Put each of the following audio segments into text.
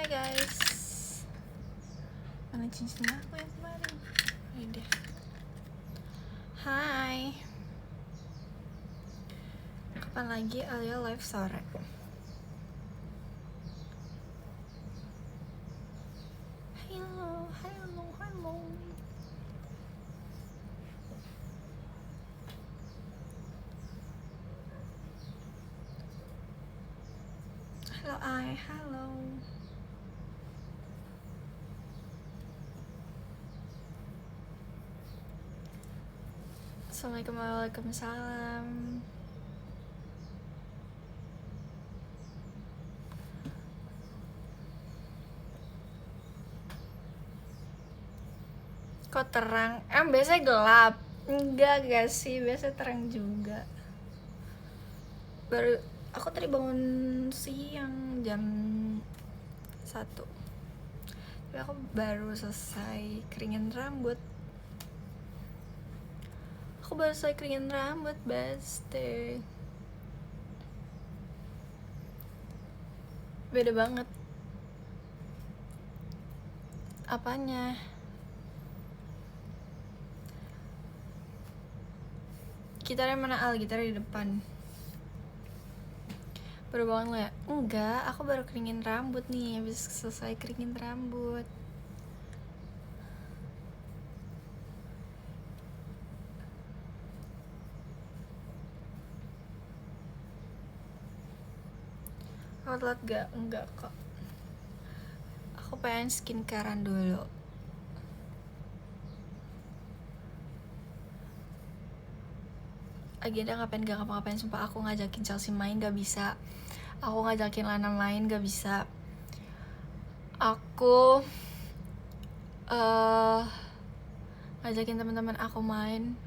Hai guys, mana cincinnya aku yang kemarin? Ini deh. Hai, kapan lagi Alia live sore? Halo, halo, halo. Halo Ai, halo. Assalamualaikum, waalaikumsalam. Kok terang? Biasanya gelap. Enggak sih, biasanya terang juga. Baru aku tadi bangun siang jam 1. Tapi aku baru selesai keringin rambut. Beste. Beda banget. Apanya? Gitarnya mana Al? Gitarnya di depan. Baru bangun lo ya? Enggak, aku baru keringin rambut nih. Habis selesai keringin rambut. Aku telat gak? Enggak kok. Aku pengen skincarean dulu. Agenda ngapain gak ngapa-ngapain. Sumpah aku ngajakin Chelsea main gak bisa. Aku ngajakin Lana main gak bisa. Aku ngajakin teman-teman aku main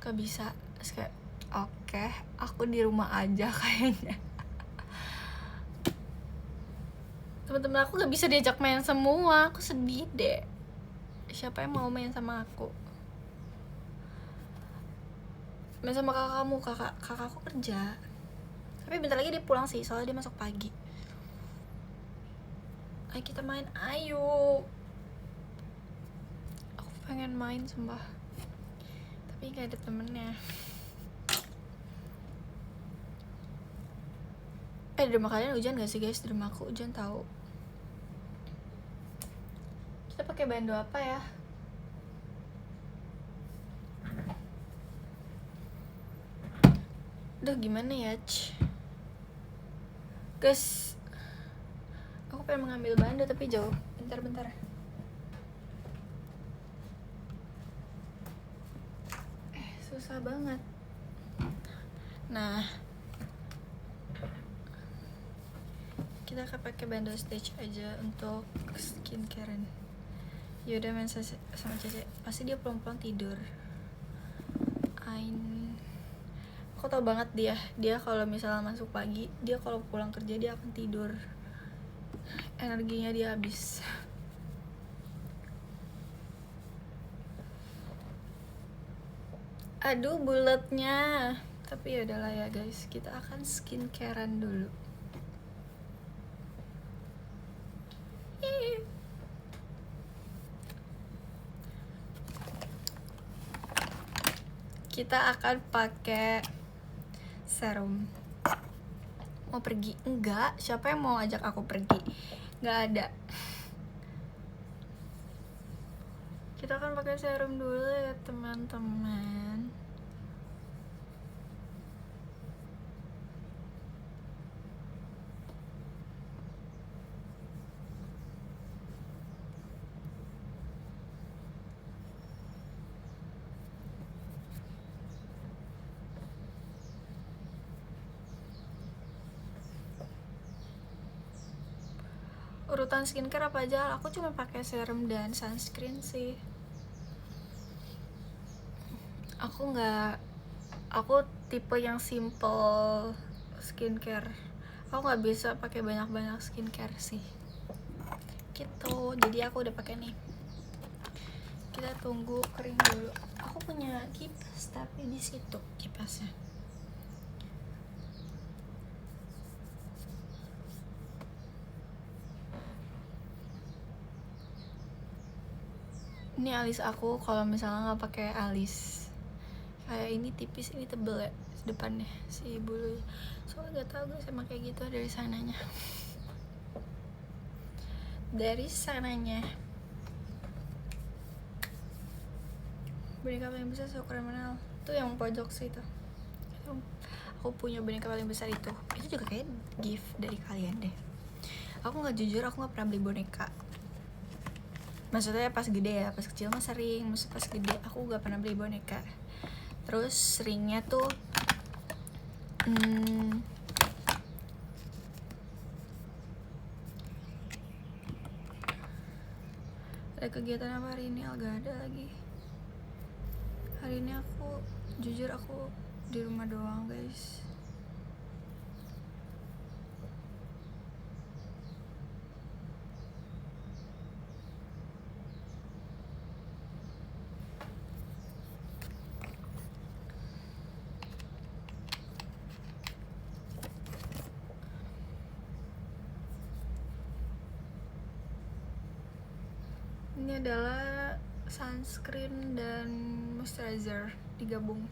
gak bisa. Terus kayak oke, aku di rumah aja kayaknya. Teman-teman aku gak bisa diajak main semua. Aku sedih deh. Siapa yang mau main sama aku? Main sama kakakmu. Kakakku kerja. Tapi bentar lagi dia pulang sih, soalnya dia masuk pagi. Ayo kita main, ayo. Aku pengen main sumpah. Tapi gak ada temennya. Di rumah kalian hujan gak sih guys? Di rumah aku hujan tahu. Kita pakai bando apa ya? Duh gimana ya? Guys, aku pengen mengambil bando tapi jauh. Bentar. Susah banget. Nah, kita akan pakai bando stage aja untuk skincare. Yaudah main sama Cece. Pasti dia pulang-pulang tidur. Aku tau banget dia kalau misalnya masuk pagi, dia kalau pulang kerja dia akan tidur. Energinya dia habis. Aduh bulatnya. Tapi ya udahlah ya guys, kita akan skincarean dulu. Kita akan pakai serum. Mau pergi? Enggak. Siapa yang mau ajak aku pergi? Enggak ada. Kita akan pakai serum dulu ya teman-teman. Urutan skincare apa aja? Aku cuma pakai serum dan sunscreen sih. Aku tipe yang simple skincare. Aku nggak bisa pakai banyak skincare sih. Gitu. Jadi aku udah pakai nih. Kita tunggu kering dulu. Aku punya kipas tapi di situ kipasnya. Ini alis aku kalau misalnya nggak pakai alis kayak ini tipis, ini tebel ya depannya si bulu. Soalnya gak tau guys emang kayak gitu dari sananya. Boneka paling besar seukuran mana? Tuh yang pojok sih itu. Aku punya boneka paling besar itu. Itu juga kayak gift dari kalian deh. Aku nggak jujur, aku nggak pernah beli boneka. Maksudnya pas gede ya, pas kecil mah sering. Maksudnya pas gede aku nggak pernah beli boneka. Terus seringnya tuh ada kegiatan apa hari ini? Gak ada lagi. Hari ini aku jujur aku di rumah doang guys. Ini adalah sunscreen dan moisturizer digabung.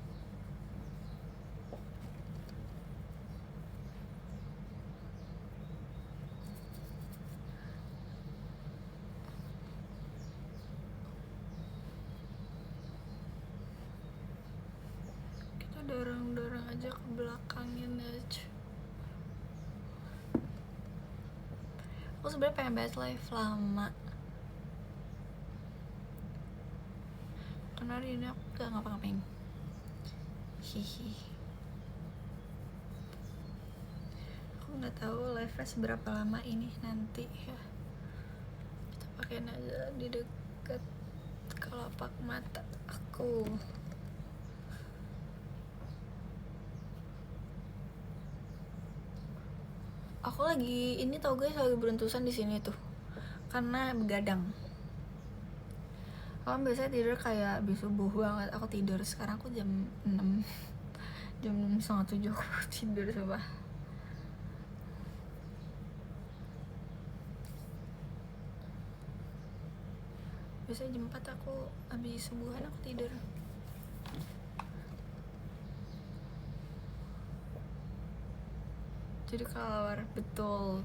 Kita dorong-dorong aja ke belakangin aja. Aku sebenarnya pengen banget live lama. Karena hari ini aku gak ngapa-ngapain. Hihi. Aku nggak tahu live-nya seberapa lama ini nanti ya. Kita pakein aja di dekat kelopak mata aku. Aku lagi ini tau guys, lagi beruntusan di sini tuh karena begadang. Aku biasanya tidur kayak habis subuh banget. Aku tidur sekarang aku jam 6 jam 6:30 aku tidur coba. Biasanya jam 4 aku habis subuhan aku tidur. Jadi kelawar, betul.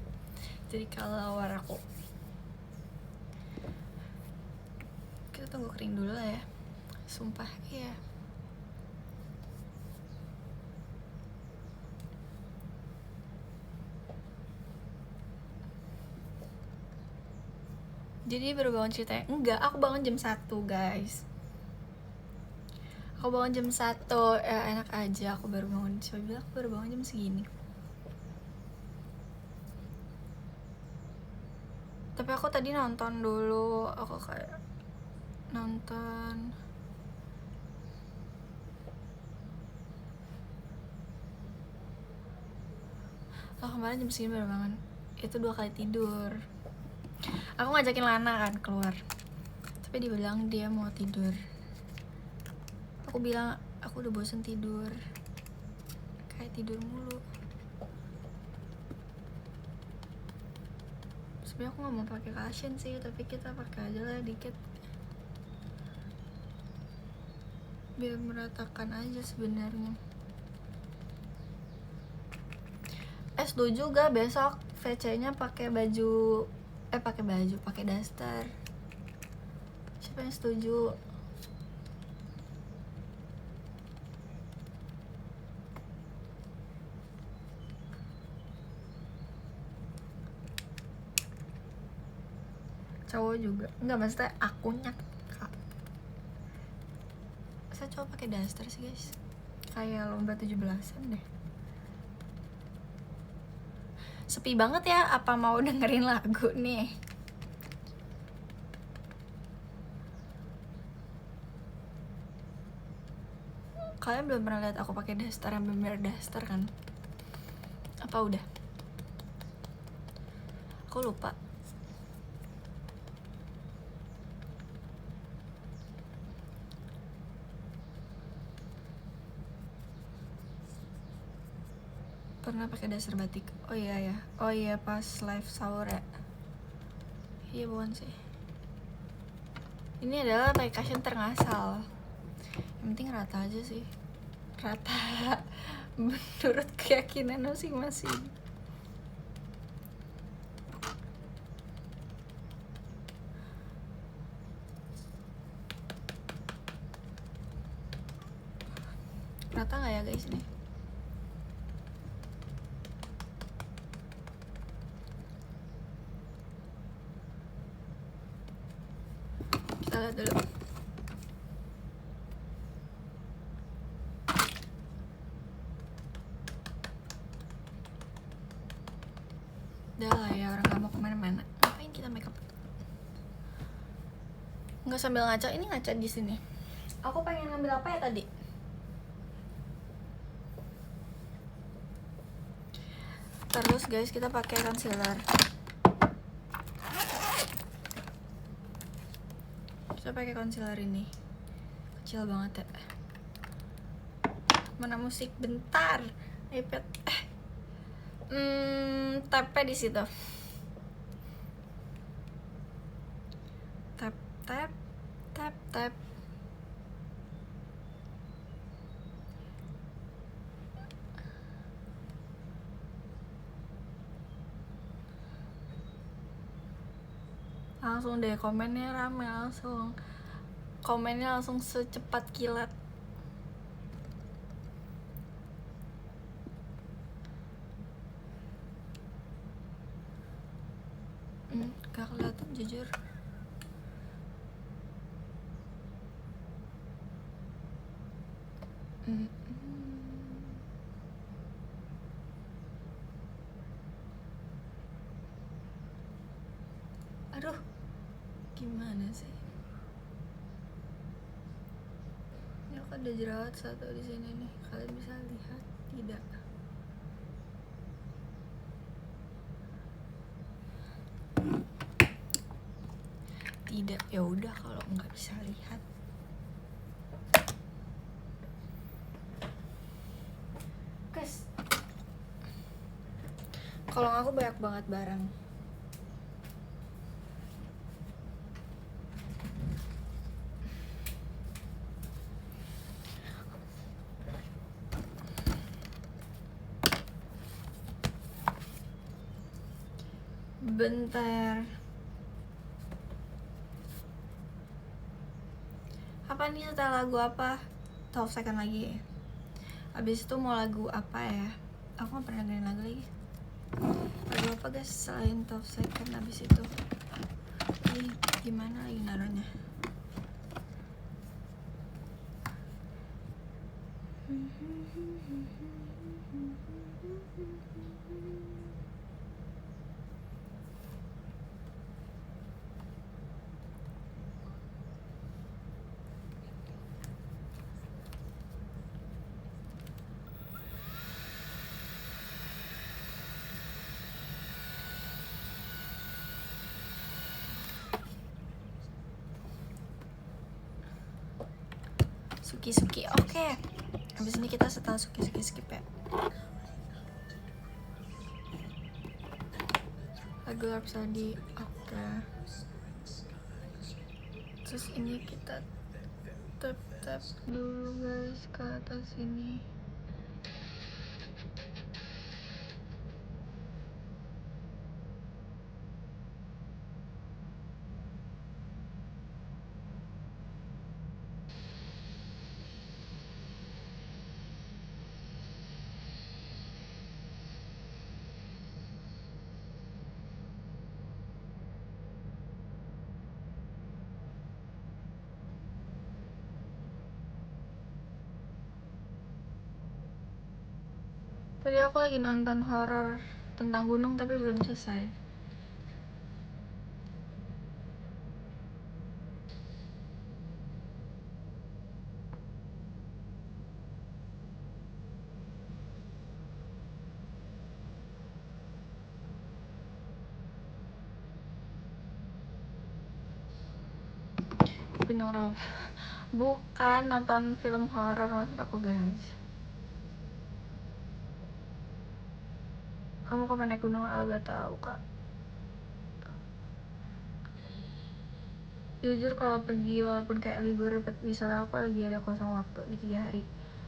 Jadi kelawar aku. Kita tunggu kering dulu lah ya. Sumpah, iya. Jadi baru bangun ceritanya? Enggak, aku bangun jam 1 guys. Aku bangun jam 1, ya enak aja aku baru bangun. Coba bilang aku baru bangun jam segini. Tapi aku tadi nonton dulu, aku kayak nonton kemarin jam segini baru bangun. Itu 2 kali tidur. Aku ngajakin Lana kan keluar, tapi dia bilang dia mau tidur. Aku bilang aku udah bosen tidur, kayak tidur mulu. Sebenarnya aku nggak mau pakai cushion sih, tapi kita pakai aja lah dikit biar meratakan aja sebenarnya. Setuju juga besok VC-nya pakai baju pakai daster. Siapa yang setuju? Cowok juga enggak, maksudnya akunya Kak. Saya coba pakai daster sih guys, kayak lomba 17-an deh. Sepi banget ya, apa mau dengerin lagu nih? Kalian belum pernah lihat aku pakai daster yang bener daster kan? Apa udah? Aku lupa. Pernah pakai daster batik. Oh iya ya. Oh iya pas live sahur ya. Iya bukan sih. Ini adalah application terngasal. Yang penting rata aja sih. Rata menurut keyakinan masing-masing. Rata nggak ya guys nih? Kita lihat dulu. Udah lah ya, orang gak mau kemana-mana. Ngapain kita makeup? Nggak sambil ngaca, ini ngaca di sini. Aku pengen ngambil apa ya tadi? Terus guys, kita pakai concealer. Kita pakai concealer ini. Kecil banget ya. Mana musik? Bentar. iPad. Tap di situ. Tap. Langsung deh komennya rame, langsung komennya langsung secepat kilat. Gak kelihatan jujur. Aduh, gimana sih? Ini aku ada jerawat satu di sini nih. Kalian bisa lihat tidak? Tidak, ya udah kalau nggak bisa lihat. Guys, kalau aku banyak banget barang. Bentar. Apa nih setelah lagu apa? 12 second lagi. Abis itu mau lagu apa ya? Aku gak pernah dengerin lagu lagi. Lagu apa guys selain 12 second abis itu? Ini gimana lagi naruhnya? Suki, oke. Habis ini kita setel Suki skip ya. Lagu Rhapsody, oke. Terus ini kita tap dulu guys ke atas ini. Tadi aku lagi nonton horor tentang gunung tapi belum selesai. Bingung. Bukan nonton film horor maksud aku guys. Kamu kapan naik gunung? Agak tahu kak. jujur kalau pergi walaupun kayak libur, misalnya aku lagi ada kosong waktu di 3 hari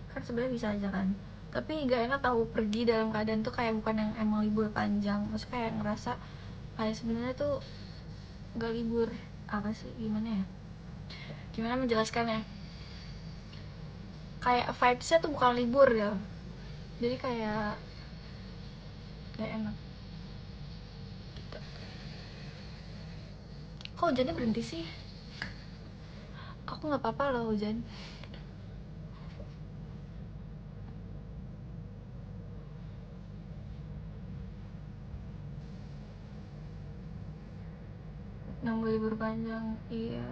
kan sebenarnya bisa aja kan, tapi gak enak tahu pergi dalam keadaan tuh kayak bukan yang emang libur panjang, maksudnya kayak ngerasa kayak sebenarnya tuh gak libur. Apa sih, gimana menjelaskannya, kayak vibesnya tuh bukan libur ya, jadi kayak gak enak gitu. Kok hujannya berhenti sih? Aku nggak apa-apa loh hujan. Nunggu libur panjang, iya.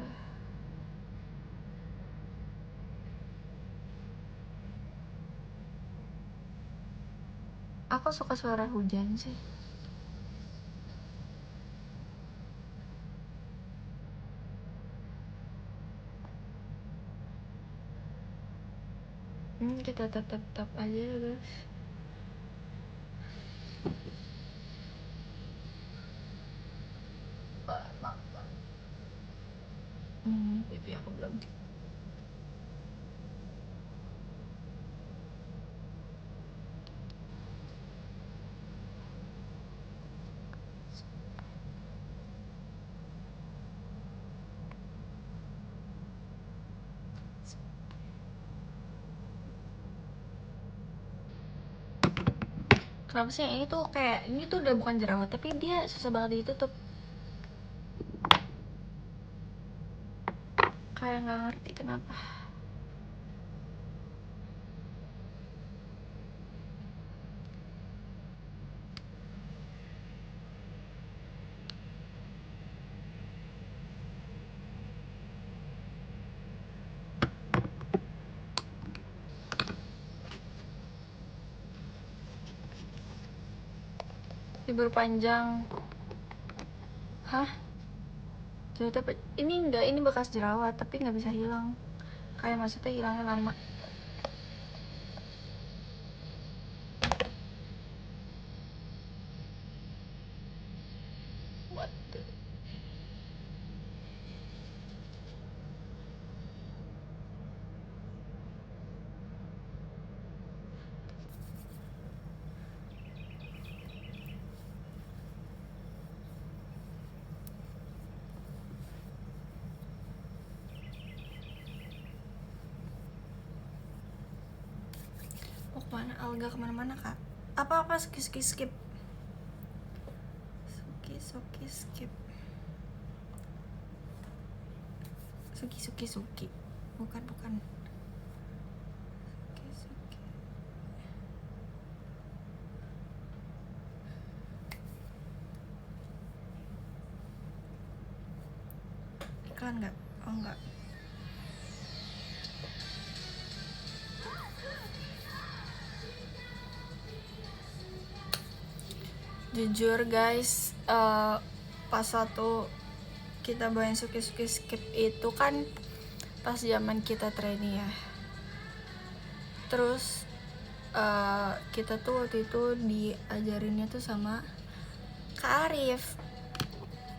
Aku suka suara hujan sih. Kita tetap aja guys. Pipi aku belum. Kenapa sih ini tuh kayak, ini tuh udah bukan jerawat tapi dia susah banget ditutup. Kayak nggak ngerti kenapa. Libur panjang. Hah? Tapi ini enggak, ini bekas jerawat tapi nggak bisa hilang. Kayak maksudnya hilangnya lama. What the? Oh kemana? Alga kemana-mana kak? Apa-apa skip. Skip. Suki. Bukan. Suki. Iklan nggak? Oh nggak. Jujur guys, pas satu kita bawain suki skip itu kan pas zaman kita training ya. Terus kita tuh waktu itu diajarinnya tuh sama Kak Arif.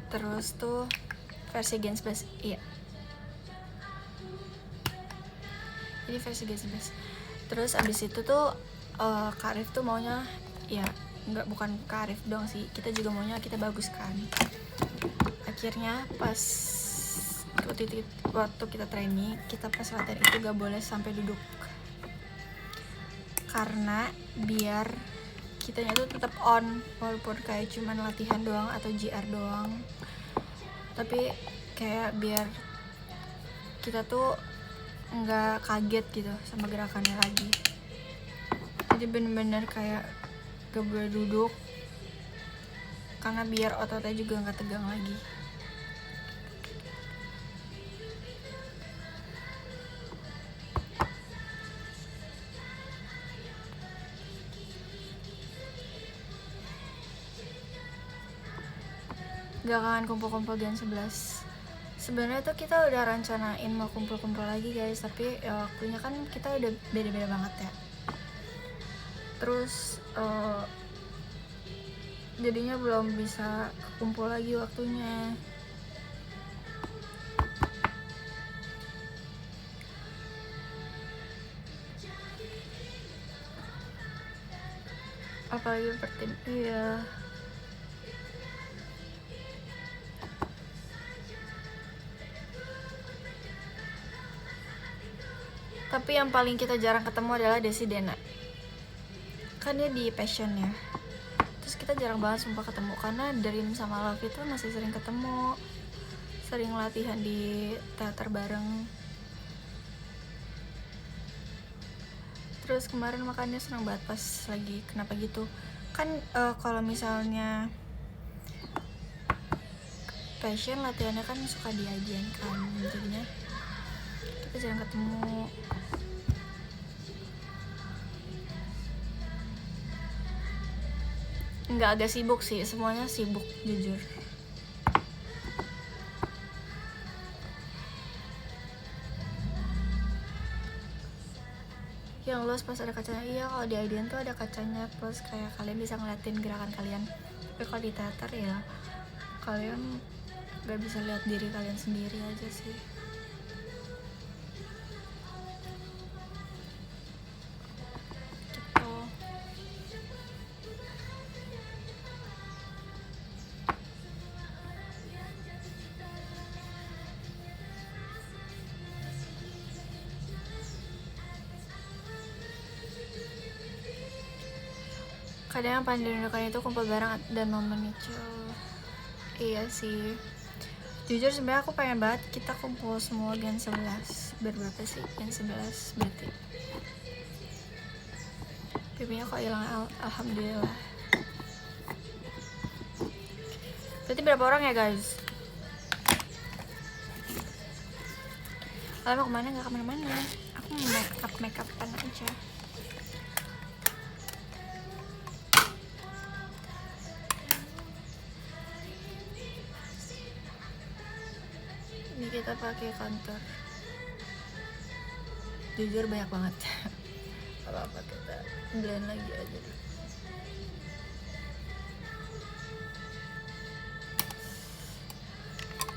Terus tuh versi Gens Best, iya. Jadi versi Gens Best. Terus abis itu tuh Kak Arif tuh maunya ya, bukan Kak Arif dong sih, kita juga maunya kita bagus kan. Akhirnya pas waktu kita training, kita pas latihan itu gak boleh sampai duduk, karena biar kitanya tuh tetap on walaupun kayak cuman latihan doang atau GR doang, tapi kayak biar kita tuh nggak kaget gitu sama gerakannya lagi. Jadi bener-bener kayak gak boleh duduk, karena biar ototnya juga nggak tegang lagi. Gak akan kumpul-kumpul Gen 11. Sebenarnya tuh kita udah rencanain mau kumpul-kumpul lagi guys, tapi ya waktunya kan kita udah beda-beda banget ya. Terus jadinya belum bisa kumpul lagi waktunya. apalagi per tim. Iya, tapi yang paling kita jarang ketemu adalah Desi Dena, kan dia di passion ya. Terus kita jarang banget sumpah ketemu, karena Dream sama Love itu masih sering ketemu, sering latihan di teater bareng. Terus kemarin makanya senang banget pas lagi kenapa gitu kan, kalau misalnya passion latihannya kan suka diajian kan, jadinya kita jarang ketemu. Nggak, agak sibuk sih, semuanya sibuk jujur. Yang luas pas ada kacanya. Iya, kalau di Aidian tuh ada kacanya, plus kayak kalian bisa ngeliatin gerakan kalian. Tapi kalau di teater ya kalian gak bisa lihat diri kalian sendiri aja sih. Gitu. Kadang yang paling dirindukan itu kumpul bareng dan momen itu. Iya sih, jujur sebenarnya aku pengen banget kita kumpul semua Gen 11. Berberapa sih Gen 11 berarti? Pipinya kok hilang, alhamdulillah. Berarti berapa orang ya guys? Mau kemana? Gak kemana-mana, aku mau make-upan aja. Ini kita pakai kantor, jujur banyak banget. Apa-apa kita blend lagi aja dulu.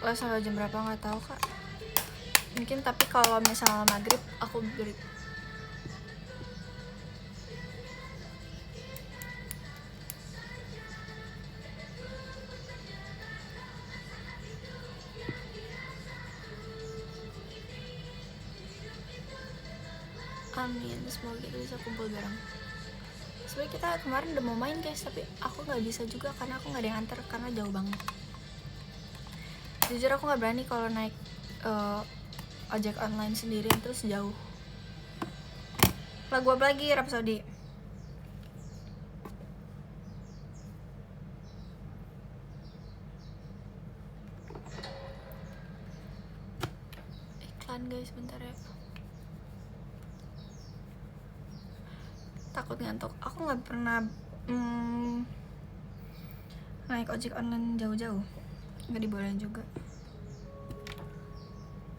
Lah sampai jam berapa nggak tahu kak, mungkin, tapi kalau misalnya maghrib aku break. Amin, semoga kita bisa kumpul bareng. Sebenarnya kita kemarin udah mau main guys, tapi aku nggak bisa juga karena aku nggak ada yang antar, karena jauh banget. Jujur aku nggak berani kalau naik ojek online sendirian terus jauh. Lagu apa lagi, Rhapsody? Iklan guys, bentar ya. Takut ngantuk. Aku nggak pernah naik ojek online jauh-jauh, nggak dibolehin juga.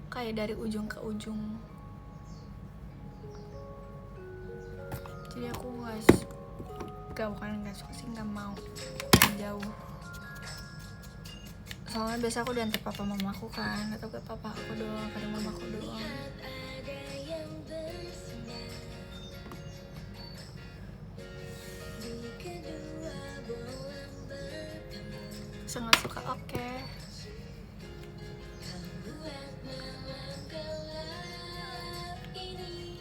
Kayak dari ujung ke ujung. Jadi aku bukan nggak suka sih, nggak mau jauh. Soalnya biasa aku diantar papa mamaku kan, atau ke papa aku doang, kadang mamaku doang. Sangat suka, oke.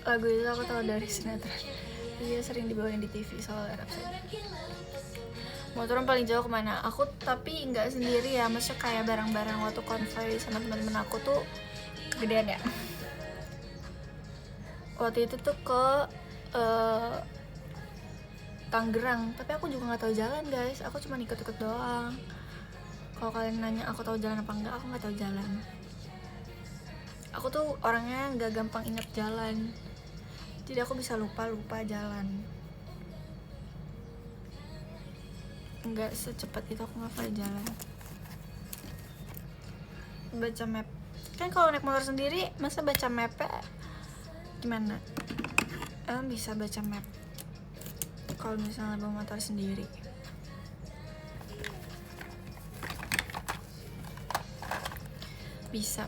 Lagu itu aku tahu dari sinetron. Iya, sering dibawain di TV soal Rhapsody. Motoran paling jauh kemana? Aku tapi nggak sendiri ya, maksudnya kayak bareng-bareng waktu konvoy sama teman-teman aku tuh gedean ya. Waktu itu tuh ke Tangerang, tapi aku juga nggak tahu jalan guys, aku cuma ikut-ikut doang. Kalau kalian nanya aku tahu jalan apa enggak, aku nggak tahu jalan. Aku tuh orangnya nggak gampang inget jalan, jadi aku bisa lupa jalan. Nggak secepat itu aku ngapal jalan. Baca map kan kalau naik motor sendiri, masa baca map gimana? Bisa baca map kalau misalnya bawa motor sendiri. Bisa.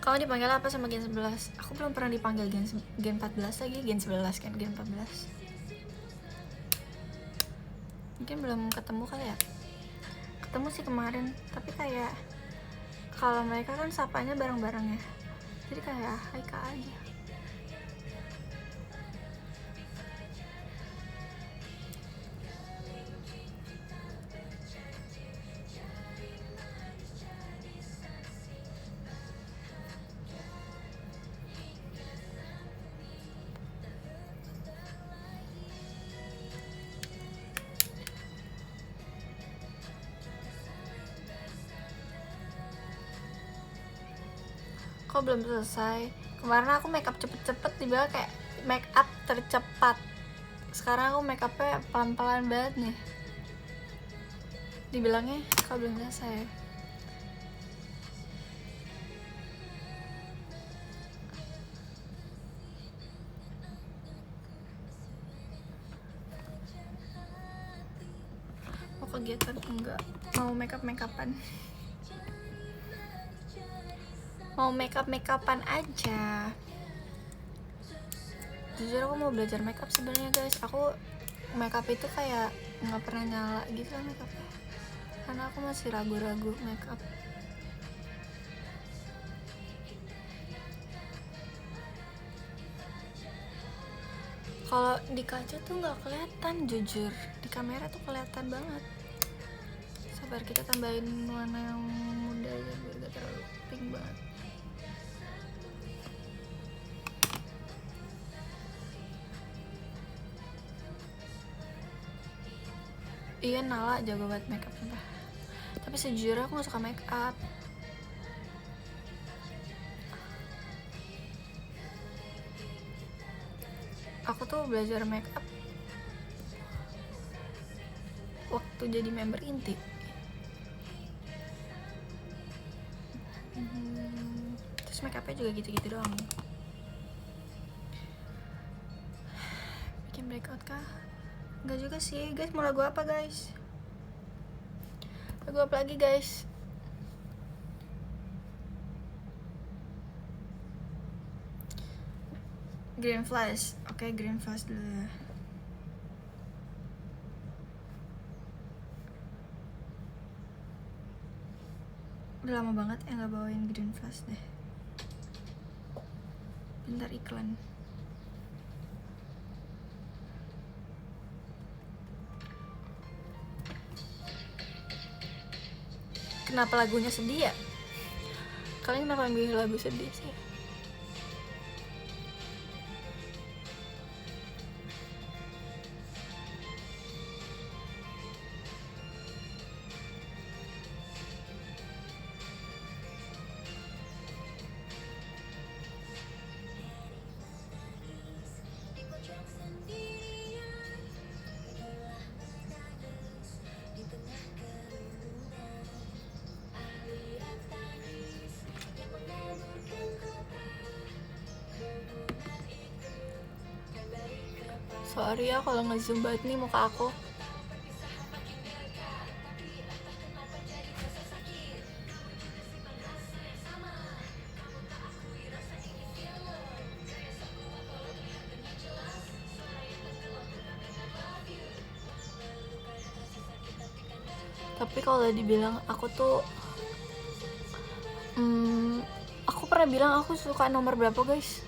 Kamu dipanggil apa sama Gen 11? Aku belum pernah dipanggil Gen 14 lagi, Gen 11 kan, Gen 14. Mungkin belum ketemu kali ya. Ketemu sih kemarin, tapi kayak kalau mereka kan sapanya bareng-bareng ya, jadi kayak hai kak aja. Kok belum selesai? Kemarin aku makeup cepet-cepet, dibilang kayak makeup tercepat. Sekarang aku makeupnya pelan-pelan banget nih. Dibilangnya kok belum selesai. Mau kegiatan enggak? Mau makeup-makeupan? Mau makeup-makeupan aja. Jujur aku mau belajar makeup sebenarnya guys. Aku makeup itu kayak nggak pernah nyala gitu lah makeupnya, karena aku masih ragu-ragu makeup. Kalau di kaca tuh nggak kelihatan, jujur di kamera tuh kelihatan banget. Sabar, kita tambahin warna yang muda aja biar gak terlalu pink banget. Iya, Nala jago banget makeup sumpah. Tapi sejujurnya aku gak suka makeup. Aku tuh belajar makeup waktu jadi member inti. Terus makeupnya juga gitu-gitu doang. Bikin breakout kah? Enggak juga sih guys. Mau lagu apa guys? Lagu apa lagi guys? Green Flash. Oke, Green Flash dulu ya. Udah lama banget ya gak bawain Green Flash deh. Bentar iklan. Kenapa lagunya sedih ya? Kalian kenapa milih lagu sedih sih? Sorry ya kalau nge-zoom banget nih muka aku. Tapi kalau dibilang aku tuh aku pernah bilang aku suka nomor berapa guys?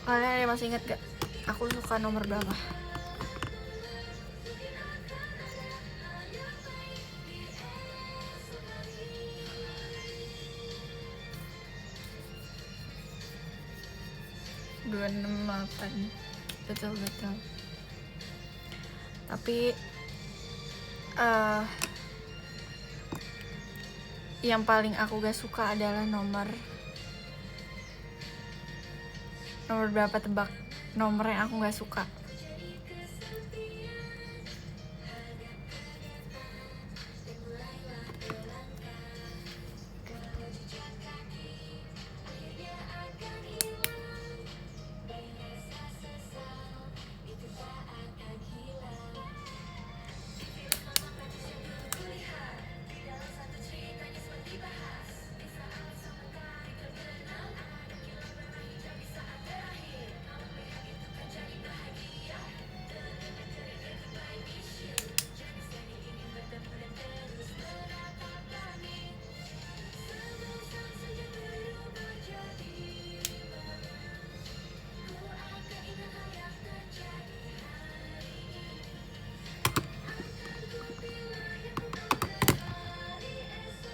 Kalian masih inget gak? Aku suka nomor berapa? Betul. Tapi yang paling aku gak suka adalah nomor berapa, tebak nomor yang aku gak suka.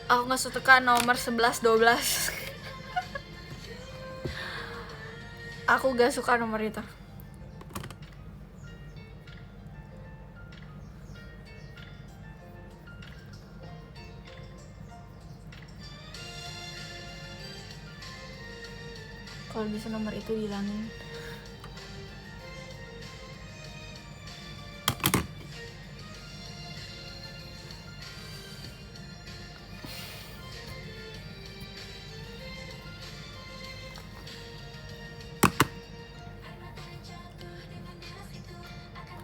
Aku nggak suka nomor 11 12. Aku gak suka nomor itu. Kalau bisa nomor itu dihilangin.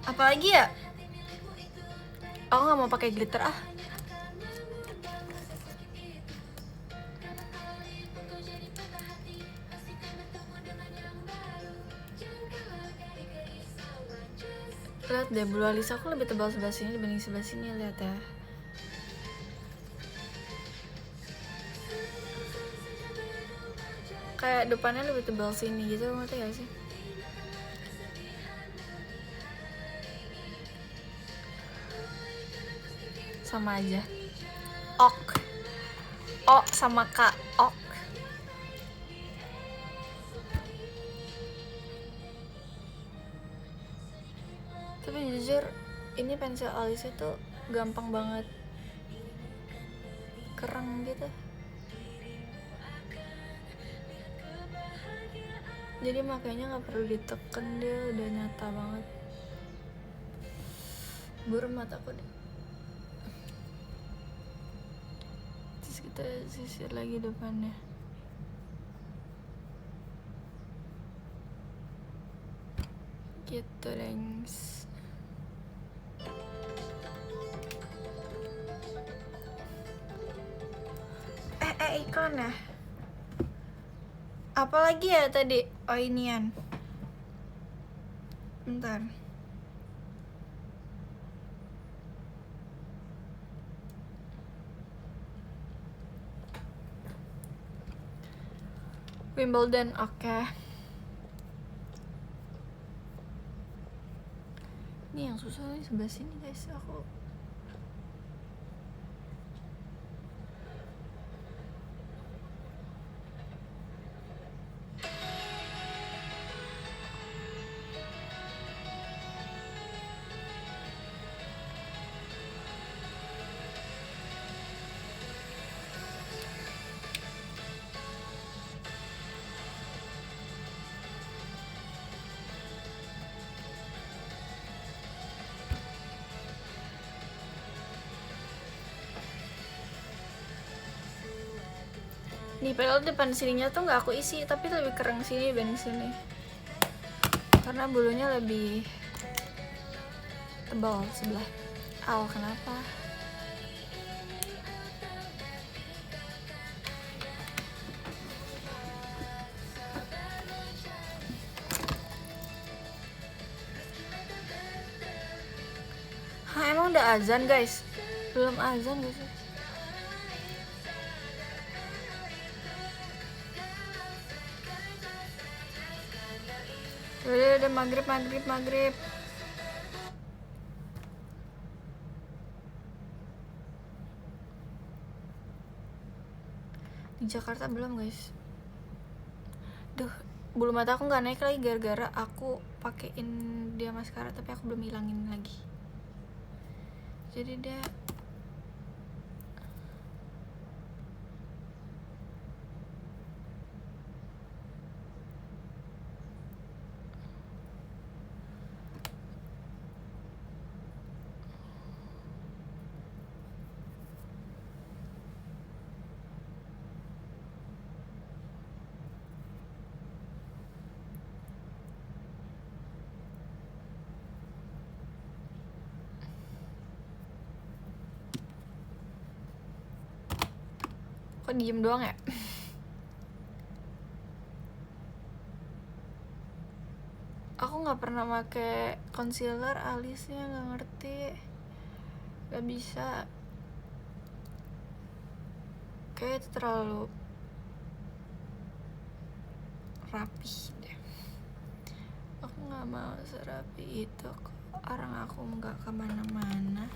Apalagi ya? Aku nggak mau pakai glitter ah. Lihat deh, bulu alis aku lebih tebal sebelah sini dibanding sebelah sini, lihat ya. Kayak depannya lebih tebal sini gitu, ngerti gak sih? Sama aja. Ok. O sama K, ok. Tapi jujur, ini pensil alisnya tuh gampang banget kereng gitu. Jadi makanya nggak perlu diteken, dia udah nyata banget. Buram mataku deh. Terus kita sisir lagi depannya. Gitu dengs. Iklan ya? Apalagi ya tadi? Oh inian. Bentar. Wimbledon, oke. Ini yang susah nih sebelah sini guys, aku. Nih padahal depan sininya tuh nggak aku isi, tapi lebih kereng sini dibanding sini. Karena bulunya lebih tebal sebelah. Aw, kenapa? Hah, emang udah azan guys? Belum azan gak sih? Udah maghrib. Di Jakarta belum guys. Duh, bulu mata aku nggak naik lagi gara-gara aku pakein dia maskara tapi aku belum hilangin lagi. Jadi dia kok diem doang ya? Aku nggak pernah pakai concealer alisnya, nggak ngerti, nggak bisa. Kayak itu terlalu rapi deh. Aku nggak mau serapi itu kok. Orang aku nggak kemana-mana.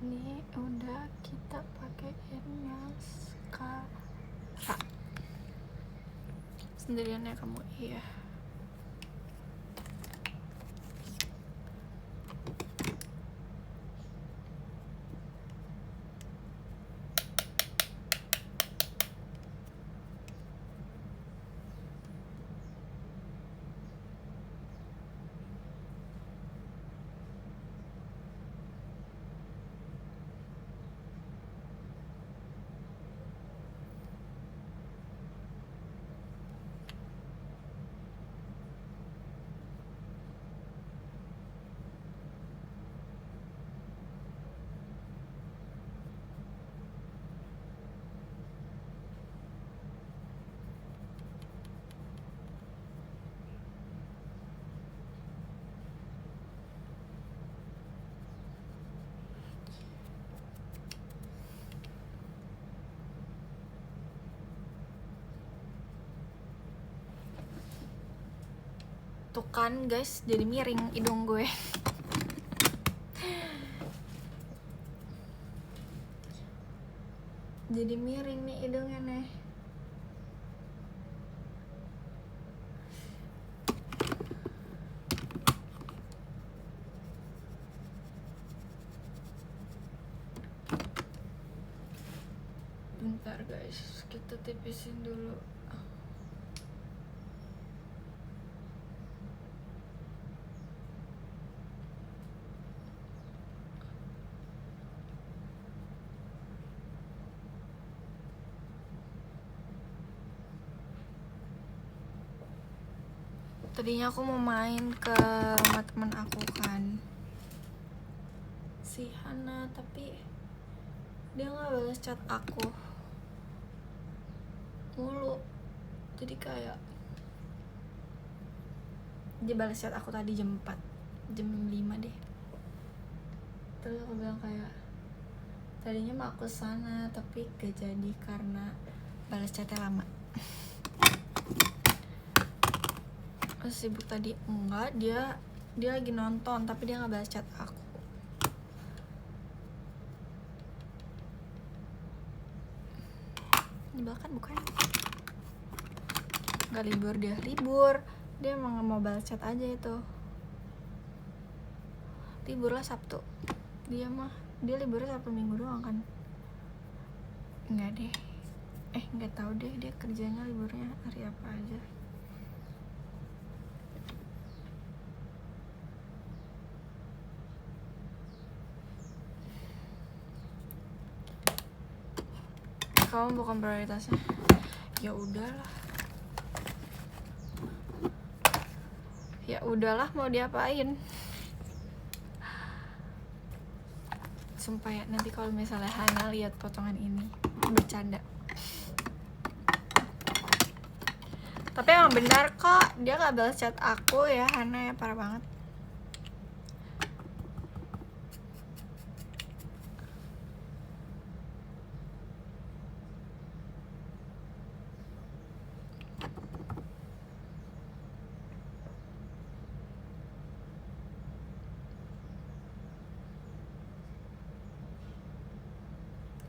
ini udah kita pakein maskara sendirian ya kamu. Iya, tuh kan guys, jadi miring hidung gue. Jadi miring nih hidungnya nih. Bentar guys, kita tipisin dulu. Tadinya aku mau main ke rumah teman aku kan, si Hana, tapi dia nggak balas chat aku mulu. Jadi kayak dia balas chat aku tadi jam 4, jam 5 deh. Terus aku bilang kayak tadinya mau aku sana tapi gak jadi karena balas chatnya lama. Sibuk tadi enggak, dia lagi nonton tapi dia nggak balas chat aku. Di belakang bukan? Nggak libur, dia emang nggak mau balas chat aja itu. Libur lah Sabtu, dia liburnya Sabtu Minggu doang kan? Enggak deh, nggak tahu deh dia kerjanya liburnya hari apa aja. Kamu bukan prioritasnya. Ya udahlah, mau diapain? Sumpah ya, nanti kalau misalnya Hana lihat potongan ini bercanda. Tapi emang benar kok, dia gak balas chat aku ya Hana ya, parah banget.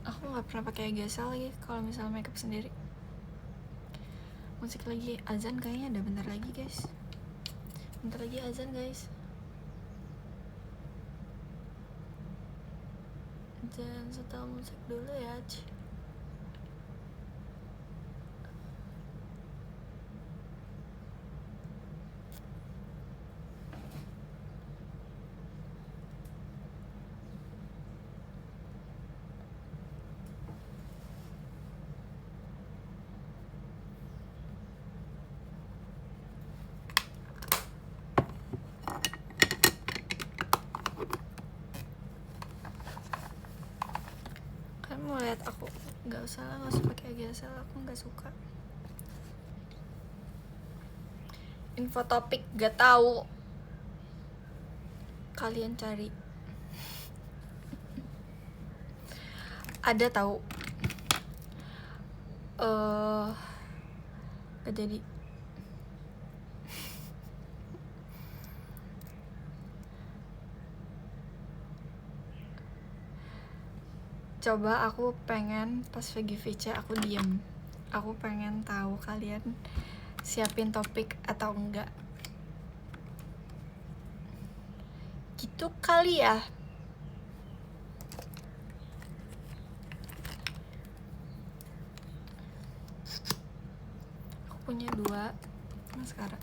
Aku nggak pernah pakai geser lagi kalau misalnya makeup sendiri. Musik lagi azan kayaknya, ada bentar lagi guys. Bentar lagi azan guys. Jangan setel musik dulu ya. Mau lihat aku? Nggak usah pakai geser, aku nggak suka. Info topik gak tahu, kalian cari. Ada tahu. Gak jadi. Coba aku pengen pas VGVC aku diem. Aku pengen tahu kalian siapin topik atau enggak. Gitu kali ya. Aku punya 2 sekarang.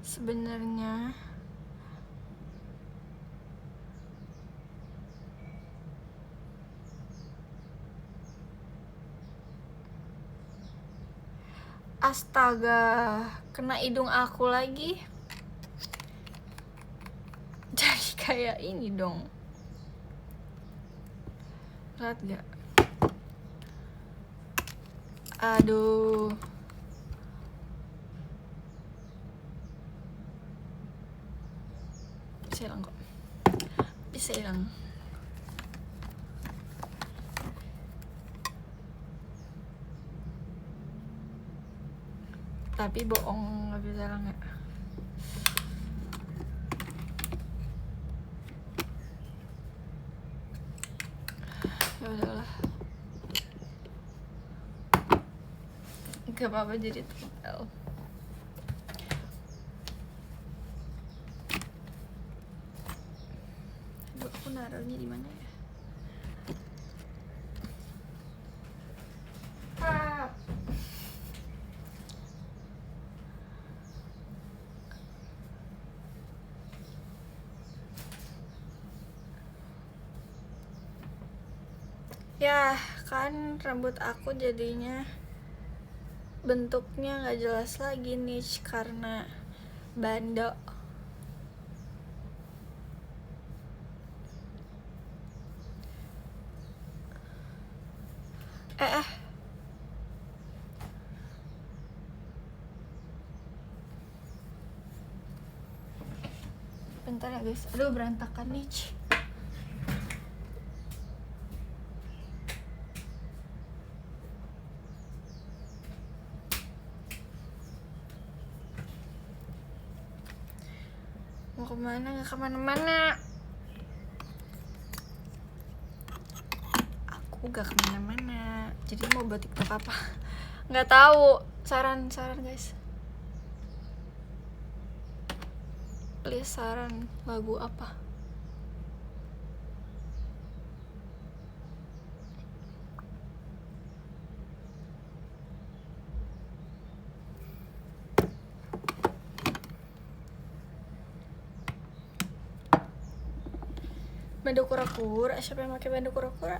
Sebenarnya astaga, kena hidung aku lagi. Jadi kayak ini dong. Lihat gak? Aduh. Bisa hilang kok. Bisa hilang. Tapi bohong, nggak bisa hilang ya. Ya udahlah. Gak apa-apa jadi tunggal. Aduh, aku naruhnya di mana ya? Ya kan rambut aku jadinya bentuknya nggak jelas lagi niche karena bando. Bentar ya guys, aduh berantakan niche. Mau kemana? Nggak kemana-mana. Aku gak kemana-mana. Jadi mau buat TikTok apa? Nggak tahu. Saran guys. Please saran lagu apa? Bando kura-kura, siapa yang pakai bando kura-kura?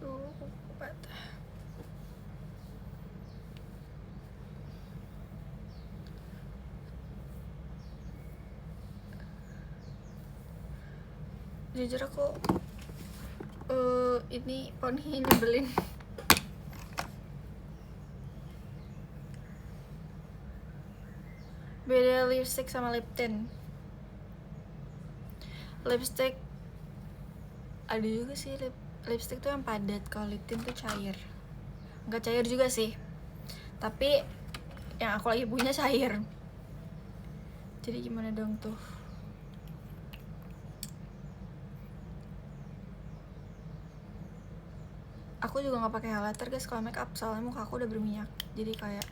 Tuh, patah. Jujur aku ini poni nyebelin. Beda lipstick sama lip tint. Lipstick ada juga sih, lipstick tuh yang padat, kalau lip tint tuh cair. Nggak cair juga sih, tapi yang aku lagi punya cair. Jadi gimana dong tuh? Aku juga nggak pakai highlighter guys kalau make up, soalnya muka aku udah berminyak. Jadi kayak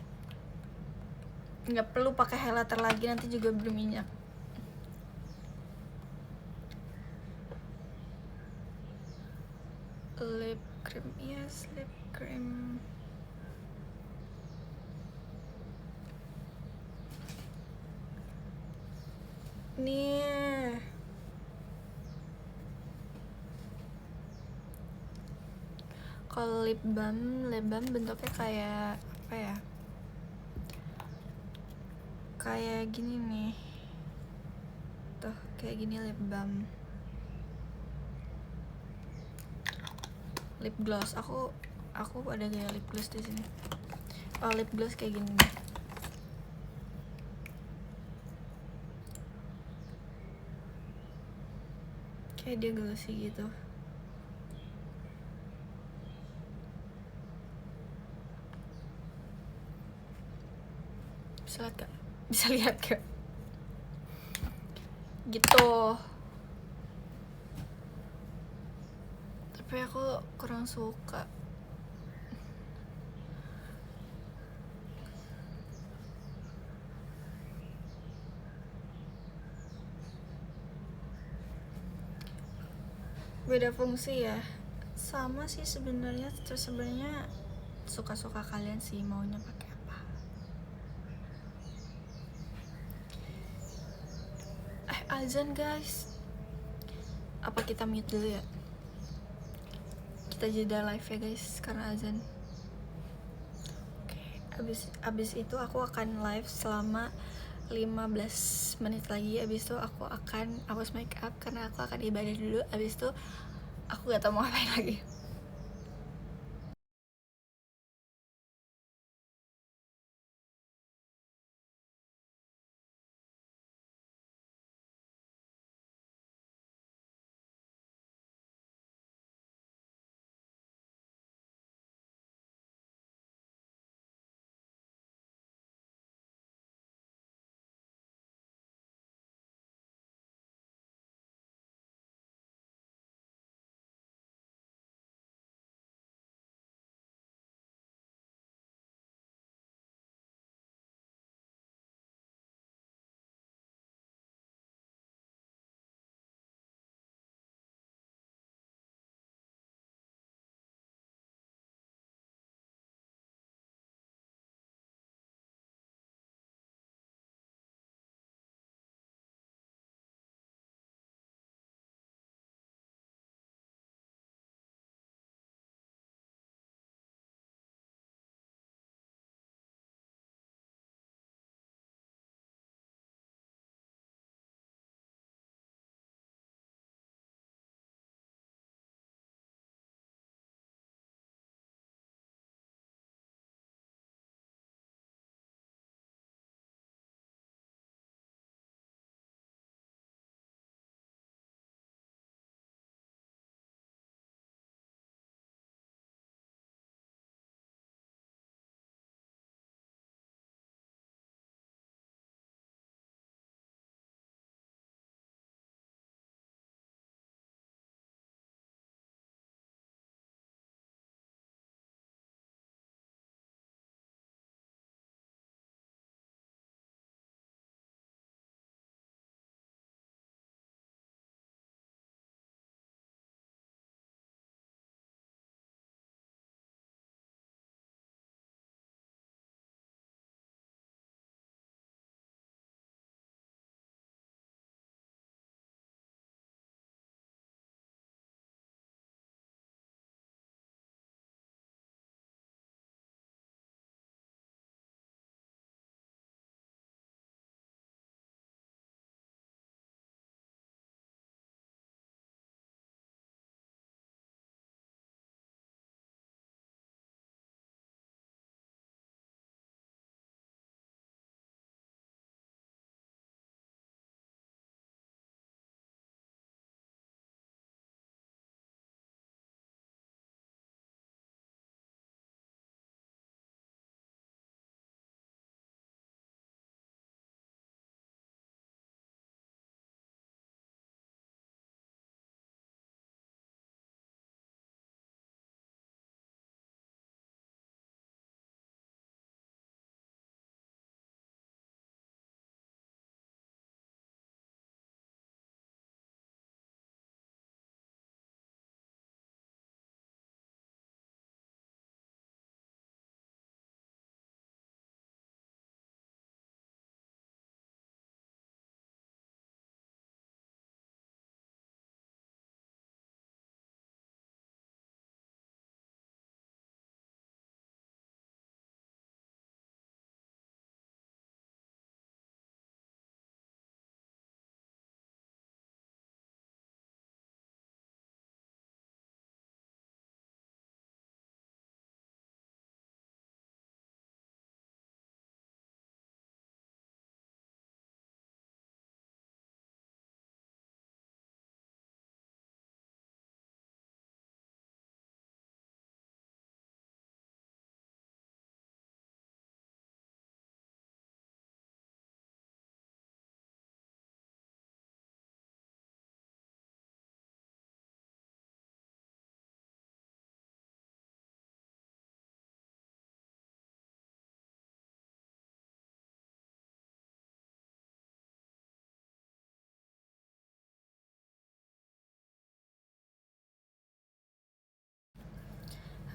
nggak perlu pakai highlighter lagi, nanti juga berminyak. Lip cream, yes, lip cream. Nih, Kalau lip balm bentuknya kayak apa ya? Kayak gini nih. Tuh, kayak gini lip balm. Lip gloss. Aku ada gaya lip gloss di sini. Oh, lip gloss kayak gini nih. Kayak dia glossy gitu. Bisa lihat gak? Gitu. Tapi aku kurang suka. Beda fungsi ya. Sama sih sebenarnya. Terus sebenarnya suka-suka kalian sih maunya pakai apa. Azan guys. Apa kita mute dulu ya? Kita jeda live ya guys karena azan. Oke, abis itu aku akan live selama 15 menit lagi. Abis itu aku akan hapus make up karena aku akan ibadah dulu. Abis itu aku gak tau mau ngapain lagi.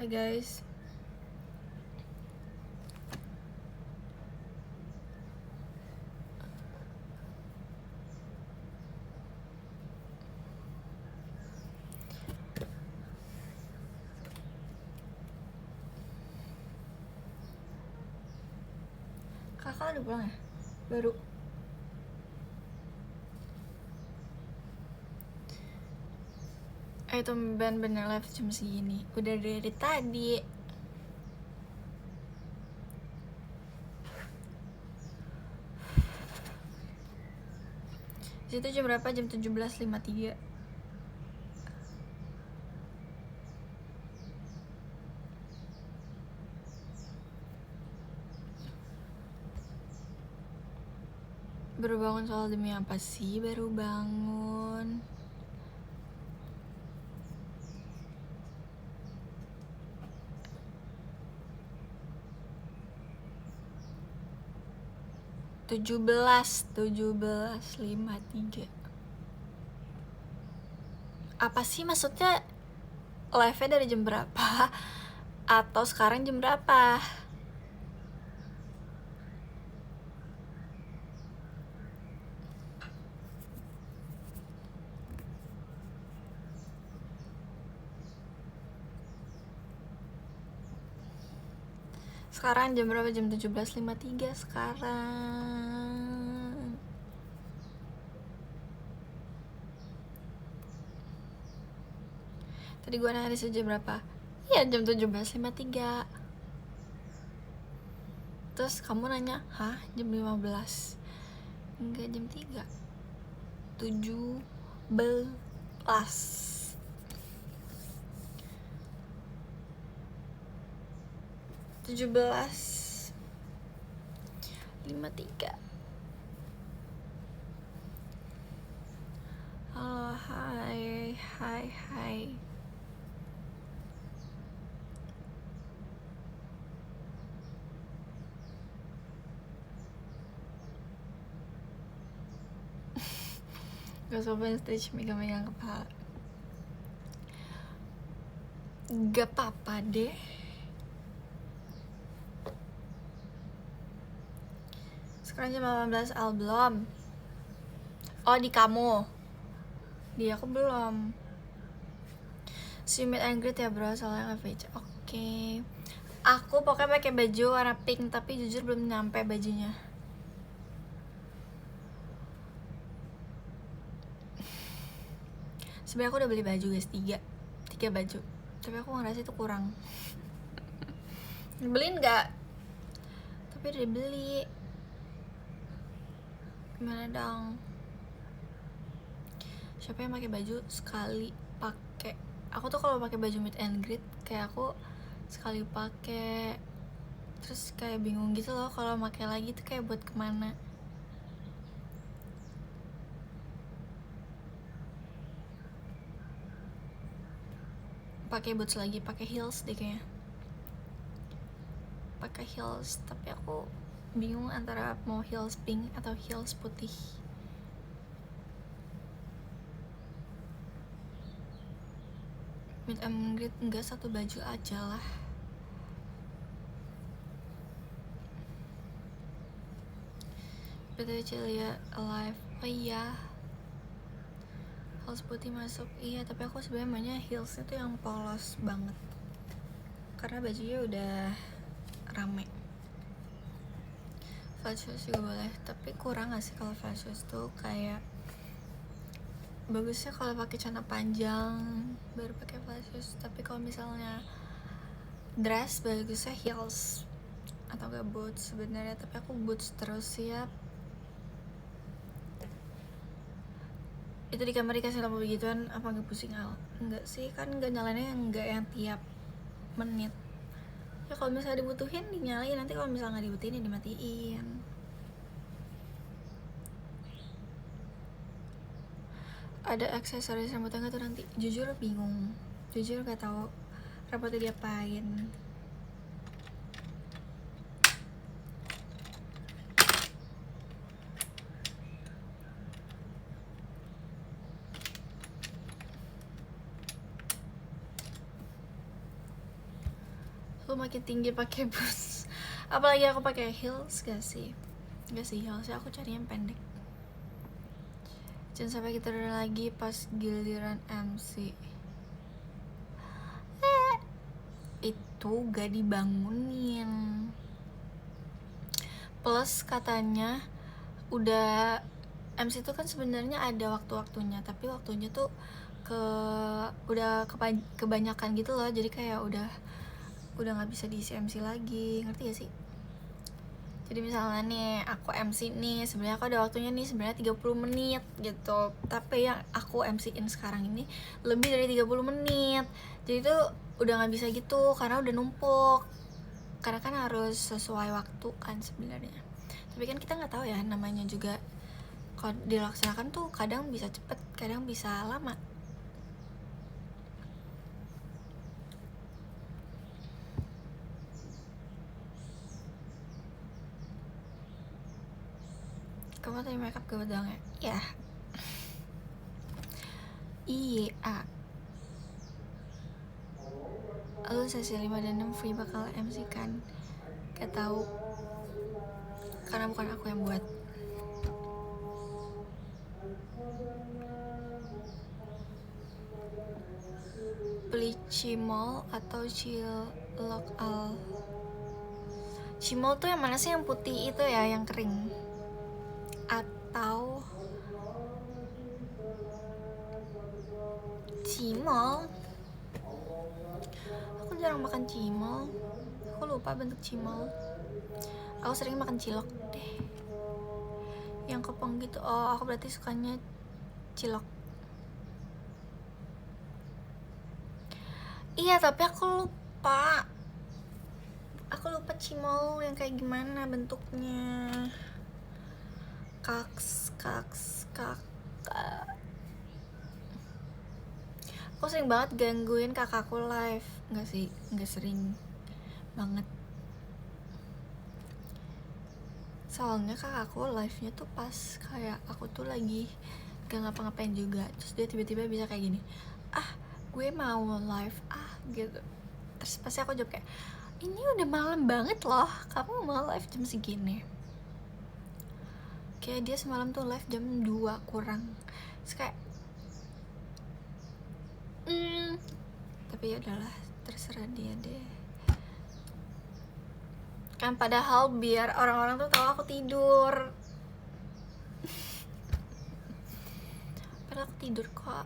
Hai guys. Kakak udah pulang ya? Baru. Itu bener live jam segini. Udah dari tadi. Itu jam berapa? Jam 17.53. Baru bangun soal demi apa sih? Baru bangun. tujuh belas 53. Apa sih maksudnya? Live-nya dari jam berapa? Atau sekarang jam berapa? Sekarang jam berapa? Jam 17.53 sekarang. Tadi gue nanya jam berapa? Iya, jam 17.53. Terus kamu nanya, hah? Jam 15? Enggak, jam 3. 17. 17.53. Halo, hai. Gak sopan stage megang-megang kepala. Gak apa-apa deh. Sekarang jam 18 belum. Oh, di kamu. Di aku belum. See meet and greet ya bro, soalnya nge-page. Oke. Aku pokoknya pakai baju warna pink, tapi jujur belum nyampe bajunya. Sebenarnya aku udah beli baju guys, 3 baju. Tapi aku ngerasa itu kurang. Beliin nggak? Tapi udah dibeli. Gimana dong? Siapa yang pakai baju sekali pakai? Aku tuh kalau pakai baju meet and greet kayak aku sekali pakai, terus kayak bingung gitu loh kalau pakai lagi tuh kayak buat kemana. Pakai boots lagi, pakai heels deh kayaknya. Pakai heels, tapi aku bingung antara mau heels pink atau heels putih. Meet and greet enggak, satu baju aja lah. BTW Celia alive. Oh iya, heels putih masuk. Iya, tapi aku sebenarnya maunya heelsnya tuh yang polos banget karena bajunya udah rame. Flat shoes juga boleh, tapi kurang gak sih kalau flat shoes tuh kayak bagusnya kalau pakai celana panjang baru pakai flat shoes. Tapi kalau misalnya dress bagusnya heels atau gak boots sebenarnya, tapi aku boots terus ya. Itu di kamar dikasih lampu begituan apa gak pusing Al? Enggak sih, kan gak nyalainnya enggak yang tiap menit. Ya kalau misalnya dibutuhin dinyalain, nanti kalau misalnya nggak dibutuhin ya dimatiin. Ada aksesoris rambut tangga tuh nanti? Jujur bingung, jujur gak tahu rambutnya diapain. makin tinggi pakai boots. Apalagi aku pakai heels. Gak sih heels, aku cari yang pendek. Jangan sampai kita tidur lagi pas giliran MC. Itu gak dibangunin. Plus katanya udah MC itu kan sebenarnya ada waktu-waktunya, tapi waktunya tuh udah kebanyakan gitu loh, jadi kayak udah nggak bisa diisi MC lagi, ngerti gak sih? Jadi misalnya nih aku MC nih, sebenarnya aku ada waktunya nih sebenarnya 30 menit gitu, tapi yang aku MC-in sekarang ini lebih dari 30 menit. Jadi tuh udah nggak bisa gitu karena udah numpuk, karena kan harus sesuai waktu kan sebenarnya. Tapi kan kita nggak tahu ya, namanya juga kalau dilaksanakan tuh kadang bisa cepet, kadang bisa lama. Kamu tadi makeup gak doang ya? Iya. Iya. Lu sesi 5 dan 6 free bakal MC kan? Gak tahu. Karena bukan aku yang buat. Beli cimol atau cilokal? Cimol tuh yang mana sih, yang putih itu ya, yang kering? Atau cimol? Aku jarang makan cimol. Aku lupa bentuk cimol. Aku sering makan cilok deh, yang kepong gitu. Oh, aku berarti sukanya cilok. Iya, tapi aku lupa cimol yang kayak gimana bentuknya. Kaks. Aku sering banget gangguin kakakku live. Enggak sih, enggak sering banget. Soalnya kakakku live-nya tuh pas kayak aku tuh lagi gak ngapa-ngapain juga, terus dia tiba-tiba bisa kayak gini, gue mau live gitu. Terus pasti aku jawab kayak, ini udah malam banget loh, kamu mau live jam segini? Kayak dia semalam tuh live jam 2 kurang. Terus kayak tapi ya udahlah, terserah dia deh. Kan padahal biar orang-orang tuh tahu aku tidur. Padahal aku tidur kok.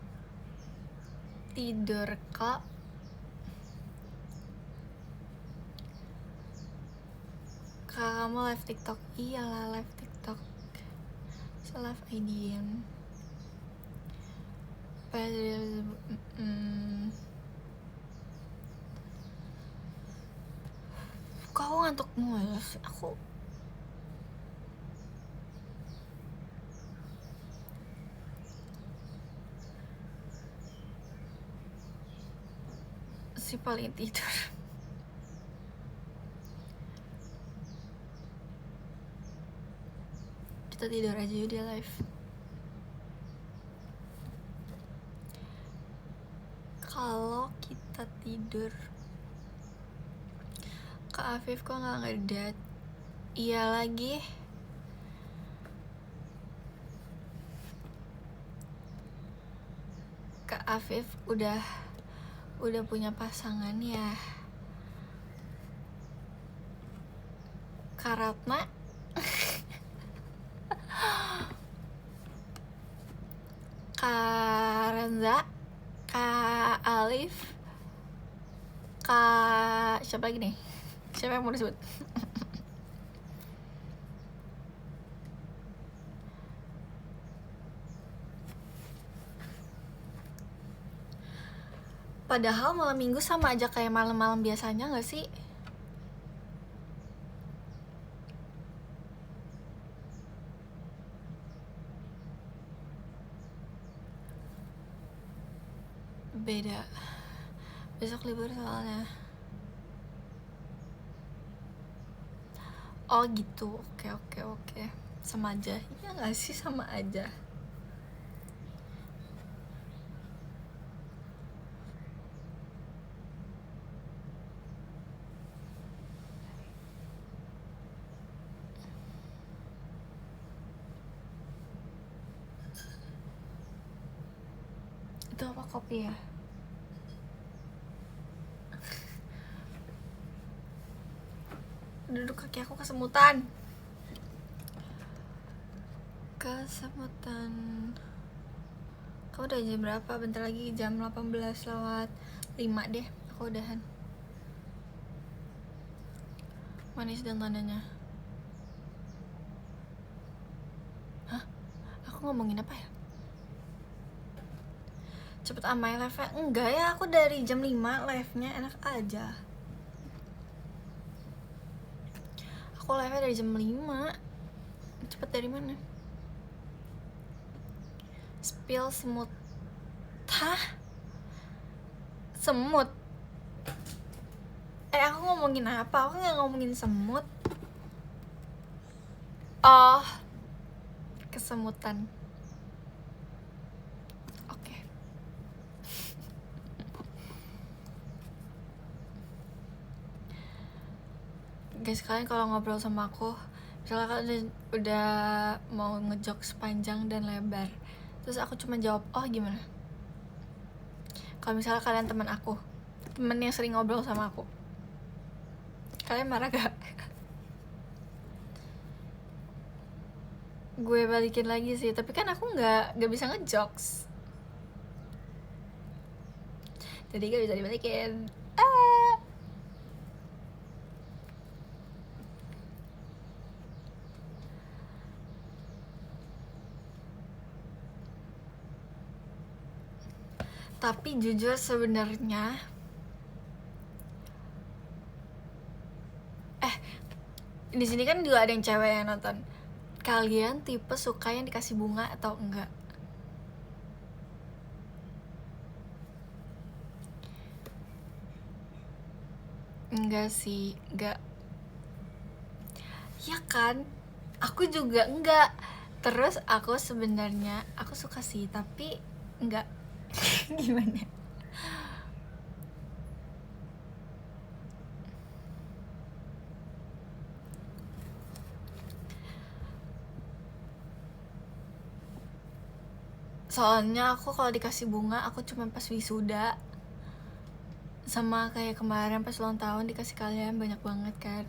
Kamu live TikTok? Iyalah, live TikTok. Live IDM. Kau ngantuk mulu. Aku si paling tidur. Kita tidur aja yuk, dia live. Kalau kita tidur, Kak Afif kok nggak ngedat? Iya lagi. Kak Afif udah punya pasangan ya. Kak Ratna Kak Renza, Kak Alif, Kak siapa lagi nih? Siapa yang mau disebut? Padahal malam minggu sama aja kayak malam-malam biasanya gak sih? Beda. Besok libur soalnya. Oh gitu, oke. Sama aja. Iya gak sih, sama aja. Itu apa, kopi ya? Duduk, kaki aku kesemutan. Kamu udah jam berapa? Bentar lagi jam 18:05 deh. Aku udahan. Manis dan tandanya. Hah? Aku ngomongin apa ya? Cepet amai live-nya. Enggak ya, aku dari jam 5 live-nya. Enak aja. Aku live-nya dari jam 5. Cepet dari mana? Spill semut. Hah? Semut? Aku ngomongin apa? Aku gak ngomongin semut. Oh, kesemutan. Oke. Guys, kalian kalau ngobrol sama aku, misalnya kalian udah mau ngejokes panjang dan lebar, terus aku cuma jawab, oh gimana? Kalau misalnya kalian teman aku, temen yang sering ngobrol sama aku, kalian marah gak? Gue balikin lagi sih, tapi kan aku nggak bisa ngejokes, jadi gak bisa dibalikin. Tapi jujur sebenarnya di sini kan juga ada yang cewek yang nonton. Kalian tipe suka yang dikasih bunga atau enggak? Enggak sih, enggak. Ya kan? Aku juga enggak. Terus aku sebenarnya aku suka sih, tapi enggak. Gimana? Soalnya aku kalau dikasih bunga aku cuma pas wisuda, sama kayak kemarin pas ulang tahun dikasih kalian banyak banget kan.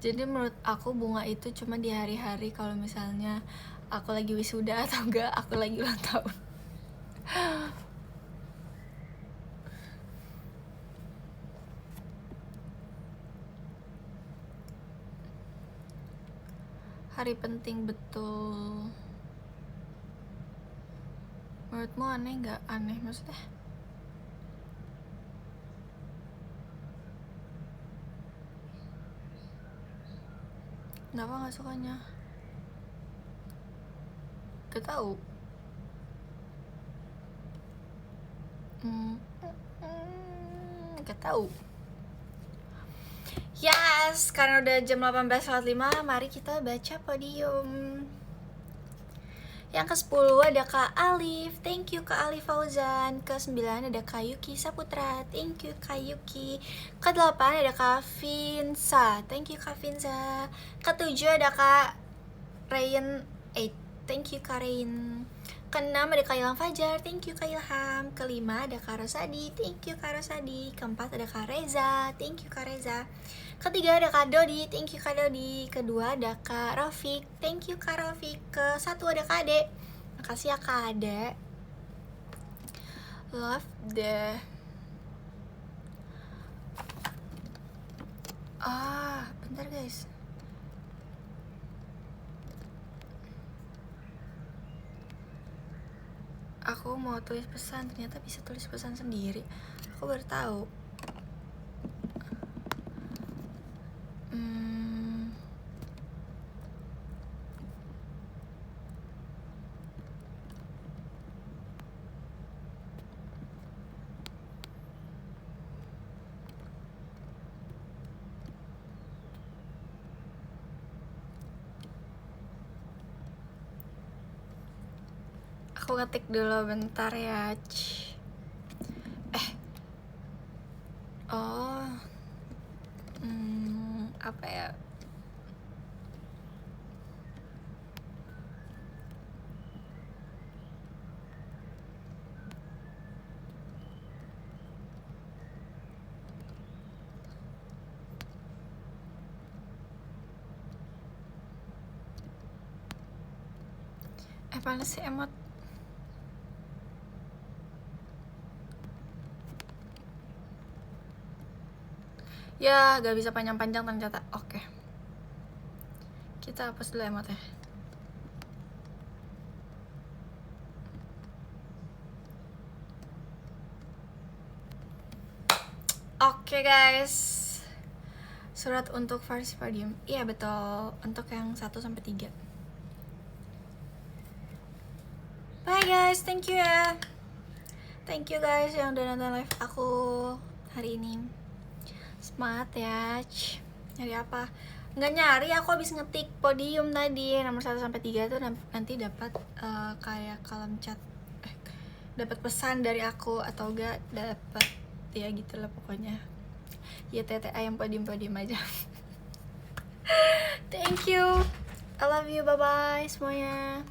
Jadi menurut aku bunga itu cuma di hari-hari kalau misalnya aku lagi wisuda atau enggak aku lagi ulang tahun. Hari penting betul. Menurutmu aneh nggak? Aneh maksudnya? Kenapa nggak sukanya? Gak tahu. Gak tahu. Yes, karena udah jam 18:05, mari kita baca podium. Yang ke-10 ada Kak Alif, thank you Kak Alif Fauzan. Ke-9 ada Kak Yuki Saputra, thank you Kak Yuki. Ke-8 ada Kak Vinsa, thank you Kak Vinsa. Ke-7 ada Kak Ryan 8, thank you Kak Ryan. Ke-6 ada Kak Ilham Fajar, thank you Kak Ilham. Ke-5 ada Kak Rosadi, thank you Kak Rosadi. Ke-4 ada Kak Reza, thank you Kak Reza. Ke-3 ada Kak Dodi, thank you Kak Dodi. Ke-2 ada Kak Rofik, thank you Kak Rofik. Ke-1 ada Kak Ade, makasih ya Kak Ade. Love deh. Bentar guys. Aku mau tulis pesan, ternyata bisa tulis pesan sendiri. Aku baru tahu. Aku ngetik dulu bentar ya. Apa ya? Apaan sih emot? Ya, gak bisa panjang-panjang ternyata. Oke. Kita hapus dulu emotnya. Oke guys. Surat untuk versi podium. Iya betul, untuk yang 1-3. Bye guys, thank you ya. Thank you guys yang udah nonton live aku hari ini. Semangat ya. Nyari apa? Nggak nyari, aku habis ngetik podium tadi. Nomor 1-3 tuh nanti dapat kayak kolom chat, dapat pesan dari aku atau enggak dapat ya gitulah pokoknya. Ya tete ayam podium aja. Thank you. I love you. Bye bye semuanya.